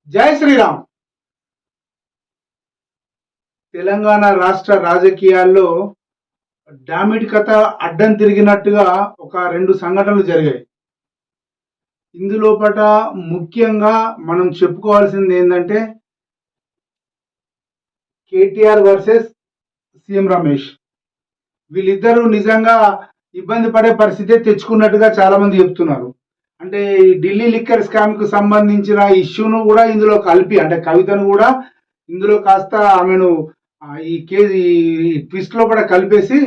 జై శ్రీరామ్. తెలంగాణ రాష్ట్ర రాజకీయాల్లో డామిట్ కథ అడ్డం తిరిగినట్టుగా ఒక 2 సంఘటనలు జరిగాయి. ఇందులోపట ముఖ్యంగా మనం చెప్పుకోవాల్సింది ఏంటంటే కేటీఆర్ వర్సెస్ సీఎం రమేష్. వీళ్ళిద్దరూ నిజంగా ఇబ్బంది పడే పరిస్థితే తెచ్చుకున్నట్టుగా చాలా మంది చెప్తున్నారు. అంటే ఈ ఢిల్లీ లిక్కర్ స్కామ్ కు సంబంధించిన ఇష్యూను కూడా ఇందులో కలిపి, అంటే కవితను కూడా ఇందులో కాస్త ఆమెను ఈ కేజీ ట్విస్ట్ లో కూడా కలిపేసి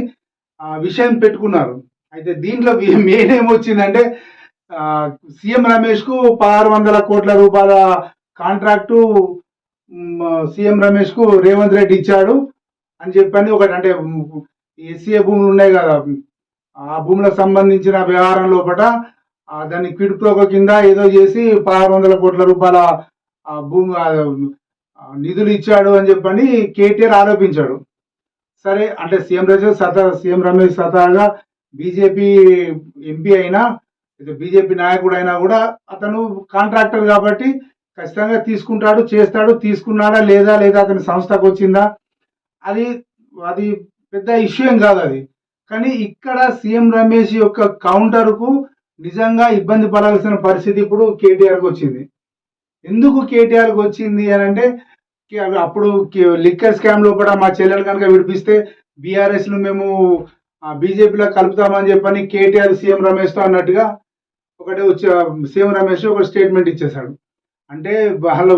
విషయం పెట్టుకున్నారు. అయితే దీంట్లో మెయిన్ ఏమొచ్చిందంటే సీఎం రమేష్ కు 1600 కోట్ల రూపాయల కాంట్రాక్టు సీఎం రమేష్ కు రేవంత్ రెడ్డి ఇచ్చాడు అని చెప్పని ఒకటి, అంటే ఎస్సీఏ భూములు ఉన్నాయి కదా, ఆ భూములకు సంబంధించిన వ్యవహారం లోపల దాన్ని క్విడ్ ప్రోకో కింద ఏదో చేసి 1600 కోట్ల రూపాయల భూమి నిధులు ఇచ్చాడు అని చెప్పని కేటీఆర్ ఆరోపించాడు. సరే, అంటే సీఎం రమేష్ స్వతహాగా బీజేపీ ఎంపీ అయినా, బీజేపీ నాయకుడు అయినా కూడా అతను కాంట్రాక్టర్ కాబట్టి ఖచ్చితంగా తీసుకుంటాడు, చేస్తాడు. తీసుకున్నాడా లేదా అతని సంస్థకు వచ్చిందా అది అది పెద్ద ఇష్యూ ఏం కాదు అది. కానీ ఇక్కడ సీఎం రమేష్ యొక్క కౌంటర్కు నిజంగా ఇబ్బంది పడాల్సిన పరిస్థితి ఇప్పుడు కేటీఆర్కి వచ్చింది. ఎందుకు కేటీఆర్కి వచ్చింది అని అంటే, అప్పుడు లిక్కర్ స్కామ్ లో కూడా మా చెల్లెలు కనుక విడిపిస్తే బీఆర్ఎస్ ను మేము బీజేపీలో కలుపుతామని చెప్పని కేటీఆర్ సీఎం రమేష్ తో అన్నట్టుగా ఒకటి వచ్చి సీఎం రమేష్ ఒక స్టేట్మెంట్ ఇచ్చేశాడు. అంటే వాళ్ళు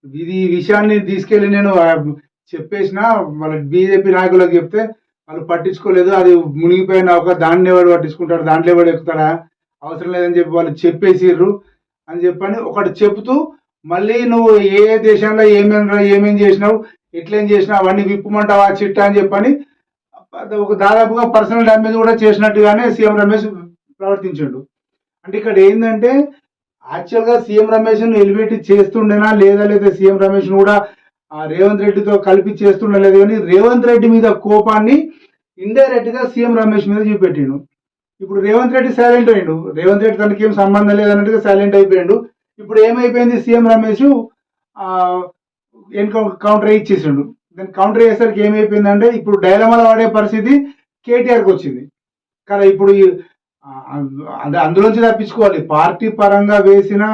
ఇది విషయాన్ని తీసుకెళ్లి నేను చెప్పేసిన వాళ్ళ బీజేపీ నాయకులకు చెప్తే వాళ్ళు పట్టించుకోలేదు, అది మునిగిపోయిన ఒక దాన్ని ఎవడు పట్టించుకుంటాడు, దాంట్లో ఎవడు ఎక్కుతాడా, అవసరం లేదని చెప్పి వాళ్ళు చెప్పేసిర్రు అని చెప్పని ఒకటి చెబుతూ, మళ్ళీ నువ్వు ఏ దేశంలో ఏమేం చేసినావు, ఎట్లేం చేసినావు అవన్నీ విప్పుమంటావా చిట్టా అని చెప్పని ఒక దాదాపుగా పర్సనల్ డ్యామేజ్ కూడా చేసినట్టుగానే సీఎం రమేష్ ప్రవర్తించాడు. అంటే ఇక్కడ ఏంటంటే యాక్చువల్గా సీఎం రమేష్ ను ఎలివేట్ చేస్తుండేనా లేదా సీఎం రమేష్ ను కూడా రేవంత్ రెడ్డితో కలిపి చేస్తుండలేదు, కానీ రేవంత్ రెడ్డి మీద కోపాన్ని ఇండైరెక్ట్ గా సీఎం రమేష్ మీద చూపెట్టిండు. ఇప్పుడు రేవంత్ రెడ్డి సైలెంట్ అయ్యిండు, రేవంత్ రెడ్డి తనకి ఏం సంబంధం లేదన్నట్టుగా సైలెంట్ అయిపోయాడు. ఇప్పుడు ఏమైపోయింది, సీఎం రమేష్ కౌంటర్ ఇచ్చేసిండు. దాన్ని కౌంటర్ చేసరికి ఏమైపోయిందంటే ఇప్పుడు డైలమాలో వాడే పరిస్థితి కేటీఆర్కి వచ్చింది కదా. ఇప్పుడు అందులోంచి తప్పించుకోవాలి, పార్టీ పరంగా వేసిన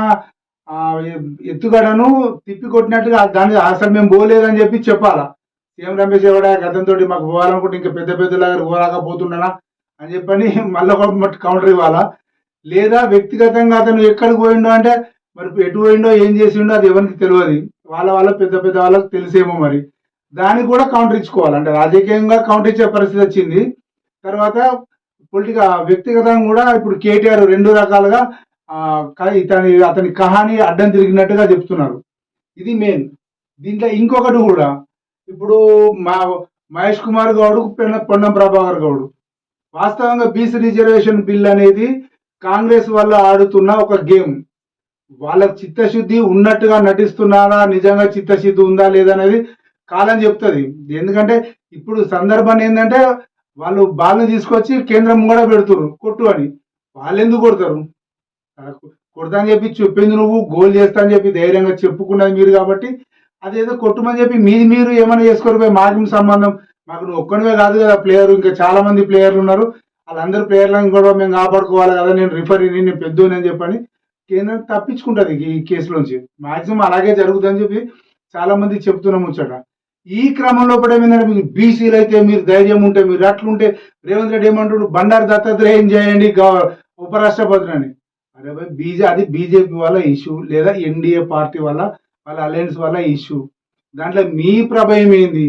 ఎత్తుగడను తిప్పి కొట్టినట్టుగా దాన్ని అసలు మేము పోలేదని చెప్పి చెప్పాలా. సీఎం రమేష్ ఎవడా గతంతో మాకు పోవాలనుకుంటే ఇంకా పెద్దలాగా పోరాకపోతున్నానా అని చెప్పని మళ్ళీ ఒక కౌంటర్ ఇవ్వాలా, లేదా వ్యక్తిగతంగా అతను ఎక్కడికి పోయిండో అంటే మరి ఎటు పోయిండో ఏం చేసిండో అది ఎవరికి తెలియదు, వాళ్ళ పెద్ద వాళ్ళకి తెలిసేమో, మరి దానికి కూడా కౌంటర్ ఇచ్చుకోవాలి. అంటే రాజకీయంగా కౌంటర్ ఇచ్చే పరిస్థితి వచ్చింది. తర్వాత వ్యక్తిగతంగా కూడా ఇప్పుడు కేటీఆర్ 2 రకాలుగా అతని కహాని అడ్డం తిరిగినట్టుగా చెప్తున్నారు. ఇది మెయిన్. దీంట్లో ఇంకొకటి కూడా, ఇప్పుడు మహేష్ కుమార్ గౌడ్, పొన్నం ప్రభాకర్ గౌడ్ వాస్తవంగా బీసీ రిజర్వేషన్ బిల్ అనేది కాంగ్రెస్ వల్ల ఆడుతున్న ఒక గేమ్. వాళ్ళకి చిత్తశుద్ధి ఉన్నట్టుగా నటిస్తున్నారా, నిజంగా చిత్తశుద్ధి ఉందా లేదా అనేది కాలం చెప్తుంది. ఎందుకంటే ఇప్పుడు సందర్భాన్ని ఏంటంటే వాళ్ళు బాల్ని తీసుకొచ్చి కేంద్రం కూడా పెడుతున్నారు కొట్టు అని. వాళ్ళు ఎందుకు కొడతారు, కొడతా అని చెప్పి చెప్పింది నువ్వు, గోల్ చేస్తా అని చెప్పి ధైర్యంగా చెప్పుకున్నది మీరు కాబట్టి అదేదో కొట్టుమని చెప్పి మీరు ఏమైనా చేసుకోరు, మాకు సంబంధం, మాకు నువ్వు ఒక్కనివే కాదు కదా ప్లేయర్, ఇంకా చాలా మంది ప్లేయర్లు ఉన్నారు, వాళ్ళందరూ ప్లేయర్లను కూడా మేము కాపాడుకోవాలి కదా, నేను రిఫరీని, నేను పెద్దోని అని చెప్పని కేంద్రం తప్పించుకుంటుంది ఈ కేసులోంచి. మాక్సిమం అలాగే జరుగుతుందని చెప్పి చాలా మంది చెప్తున్నాం ముచ్చట. ఈ క్రమంలో కూడా ఏమైందంటే, మీకు బీసీలు అయితే మీరు ధైర్యం ఉంటే, మీరు అట్లుంటే రేవంత్ రెడ్డి ఏమంటాడు, బండారు దత్తాత్రేయం చేయండి ఉపరాష్ట్రపతిని అని. అరే భాయ్, అది బీజేపీ వల్ల ఇష్యూ, లేదా ఎన్డీఏ పార్టీ వల్ల, వాళ్ళ అలయన్స్ వల్ల ఇష్యూ. దాంట్లో మీ ప్రభావం ఏంది,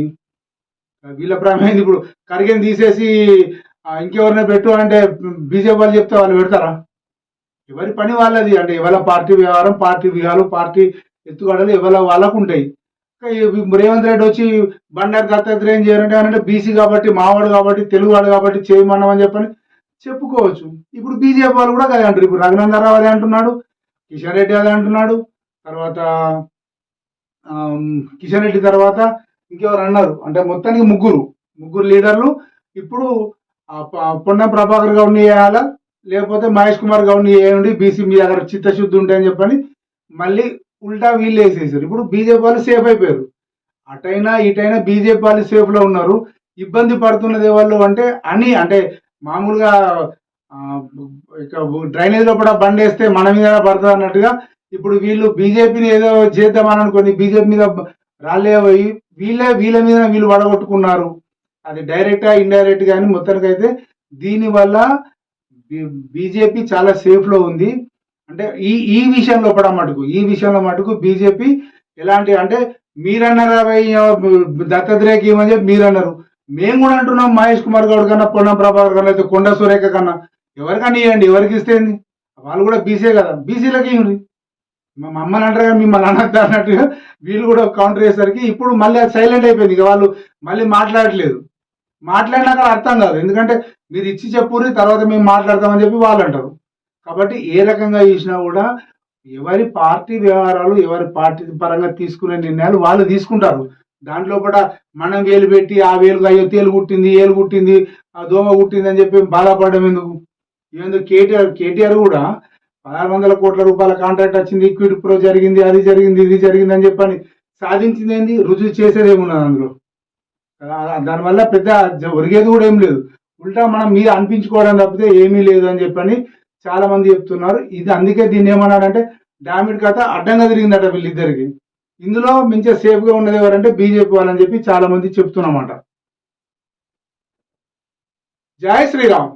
వీళ్ళ ప్రభావం ఏంది? ఇప్పుడు ఖర్గేని తీసేసి ఇంకెవరిని పెట్టు అంటే బీజేపీ వాళ్ళు చెప్తే వాళ్ళు పెడతారా? ఎవరి పని వాళ్ళది. అంటే ఎవరి పార్టీ వ్యవహారం, పార్టీ వ్యూహాలు, పార్టీ ఎత్తుగడలు ఎవరి వాళ్ళకు ఉంటాయి. రేవంత్ రెడ్డి వచ్చి బండారు దత్తాత్రేయం చేయాలంటే అంటే బీసీ కాబట్టి, మావాడు కాబట్టి, తెలుగువాడు కాబట్టి చేయమన్నామని చెప్పని చెప్పుకోవచ్చు. ఇప్పుడు బీజేపీ వాళ్ళు కూడా అదే అంటారు. ఇప్పుడు రఘునందరావు అదే అంటున్నాడు, కిషన్ రెడ్డి అదే అంటున్నాడు, తర్వాత కిషన్ రెడ్డి తర్వాత ఇంకెవరు అన్నారు అంటే మొత్తానికి ముగ్గురు లీడర్లు ఇప్పుడు పొన్నం ప్రభాకర్ గౌడ్ని వేయాలా, లేకపోతే మహేష్ కుమార్ గౌడ్ని వేయండి, బీసీ మీ దగ్గర చిత్తశుద్ధి ఉంటాయని చెప్పని మళ్ళీ ఉల్టా వీళ్ళు వేసేసారు. ఇప్పుడు బీజేపీ వాళ్ళు సేఫ్ అయిపోయారు. అటైనా ఇటైనా బీజేపీ వాళ్ళు సేఫ్ లో ఉన్నారు. ఇబ్బంది పడుతున్నది వాళ్ళు అంటే మామూలుగా ఆ, ఇక డ్రైనేజ్ లో కూడా బండి వేస్తే మన మీద పడుతుంది అన్నట్టుగా ఇప్పుడు వీళ్ళు బీజేపీని ఏదో చేద్దామని అనుకోని బీజేపీ మీద రాళ్ళే పోయి వీళ్ళ మీద వీళ్ళు వడగొట్టుకున్నారు. అది డైరెక్ట్ గా ఇండైరెక్ట్ గా మొత్తానికైతే దీని వల్ల బీజేపీ చాలా సేఫ్ లో ఉంది. అంటే ఈ విషయంలో మటుకు బీజేపీ ఎలాంటి అంటే మీరన్నారు దత్తత్రేయకి ఏమని చెప్పి మీరన్నారు. మేము కూడా అంటున్నాం మహేష్ కుమార్ గౌడ్ కన్నా, పొన్నం ప్రభాకర్ కన్నా, అయితే కొండ సురేఖ కన్నా ఎవరికన్నా ఇవ్వండి. ఎవరికి ఇస్తే వాళ్ళు కూడా బీసీ కదా, బీసీలకి ఇవ్వండి. మమ్మల్ని అంటారు కానీ మిమ్మల్ని అనద్దు అన్నట్టుగా వీళ్ళు కూడా కౌంటర్ చేసరికి ఇప్పుడు మళ్ళీ అది సైలెంట్ అయిపోయింది. ఇక వాళ్ళు మళ్ళీ మాట్లాడట్లేదు. మాట్లాడినాక అర్థం కాదు, ఎందుకంటే మీరు ఇచ్చి చెప్పుర్రి తర్వాత మేము మాట్లాడతామని చెప్పి వాళ్ళు అంటారు. కాబట్టి ఏ రకంగా చూసినా కూడా ఎవరి పార్టీ వ్యవహారాలు ఎవరి పార్టీ పరంగా తీసుకునే నిర్ణయాలు వాళ్ళు తీసుకుంటారు. దాంట్లో కూడా మనం వేలు పెట్టి ఆ వేలు అయ్యో తేలు కుట్టింది, ఏలు కుట్టింది, ఆ దోమ కుట్టింది అని చెప్పి బాధపడడం ఎందుకు కేటీఆర్ కూడా 1600 కోట్ల రూపాయల కాంట్రాక్ట్ వచ్చింది, ఈక్విటీ ప్రో జరిగింది, అది జరిగింది, ఇది జరిగింది అని చెప్పని సాధించింది ఏంది, రుజువు చేసేది ఏమున్నది అందులో. దానివల్ల పెద్ద ఒరిగేది కూడా ఏం లేదు. ఉల్టా మనం మీద అనిపించుకోవడం తప్పితే ఏమీ లేదు అని చెప్పని చాలా మంది చెప్తున్నారు. ఇది అందుకే దీన్ని ఏమన్నాడంటే డామిడ్ కథ అడ్డంగా తిరిగిందట వీళ్ళిద్దరికి. ఇందులో మంచిగా సేఫ్ గా ఉన్నది ఎవరంటే బీజేపీ వాళ్ళని చెప్పి చాలా మంది చెప్తున్నమాట. జై శ్రీరామ్.